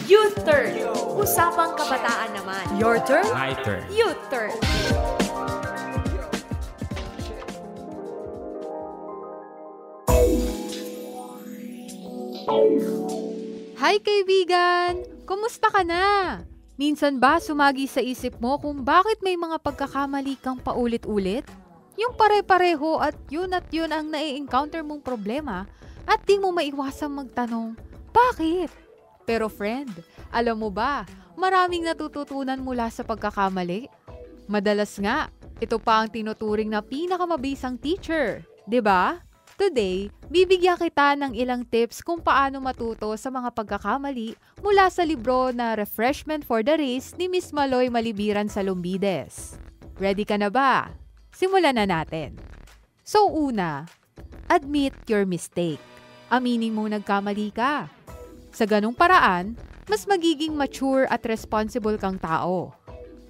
Youth Turn. Usapang kabataan naman. Your turn. My turn. Youth Turn. Hi kaibigan! Kumusta ka na? Minsan ba sumagi sa isip mo kung bakit may mga pagkakamali kang paulit-ulit? Yung pare-pareho at yun ang nai-encounter mong problema at di mo maiwasang magtanong, bakit? Pero friend, alam mo ba, maraming natututunan mula sa pagkakamali? Madalas nga, ito pa ang tinuturing na pinakamabisang teacher, 'di ba? Today, bibigyan kita ng ilang tips kung paano matuto sa mga pagkakamali mula sa libro na Refreshment for the Race ni Miss Maloy Malibiran Salumbides. Ready ka na ba? Simulan na natin. So una, admit your mistake. Aminin mo nagkamali ka. Sa ganung paraan, mas magiging mature at responsible kang tao.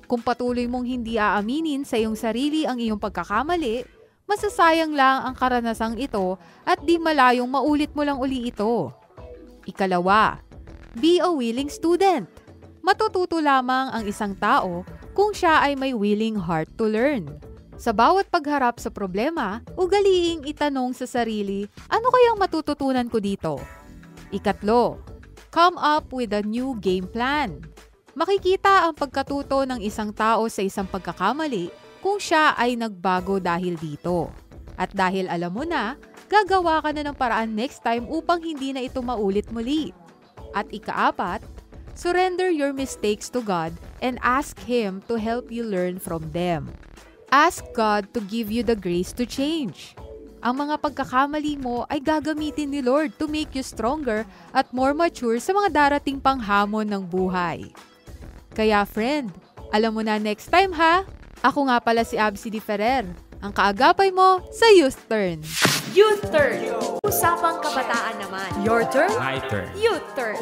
Kung patuloy mong hindi aaminin sa iyong sarili ang iyong pagkakamali, masasayang lang ang karanasang ito at di malayong maulit mo lang uli ito. Ikalawa, be a willing student. Matututo lamang ang isang tao kung siya ay may willing heart to learn. Sa bawat pagharap sa problema, ugaliing itanong sa sarili, ano kayang matututunan ko dito? Ikatlo, come up with a new game plan. Makikita ang pagkatuto ng isang tao sa isang pagkakamali kung siya ay nagbago dahil dito. At dahil alam mo na, gagawa ka na ng paraan next time upang hindi na ito maulit muli. At ikaapat, surrender your mistakes to God and ask Him to help you learn from them. Ask God to give you the grace to change. Ang mga pagkakamali mo ay gagamitin ni Lord to make you stronger at more mature sa mga darating pang hamon ng buhay. Kaya friend, alam mo na next time ha? Ako nga pala si Absi Di Ferrer, ang kaagapay mo sa Youth Turn. Youth Turn. Usapang kabataan naman. Your turn. My turn. Youth Turn.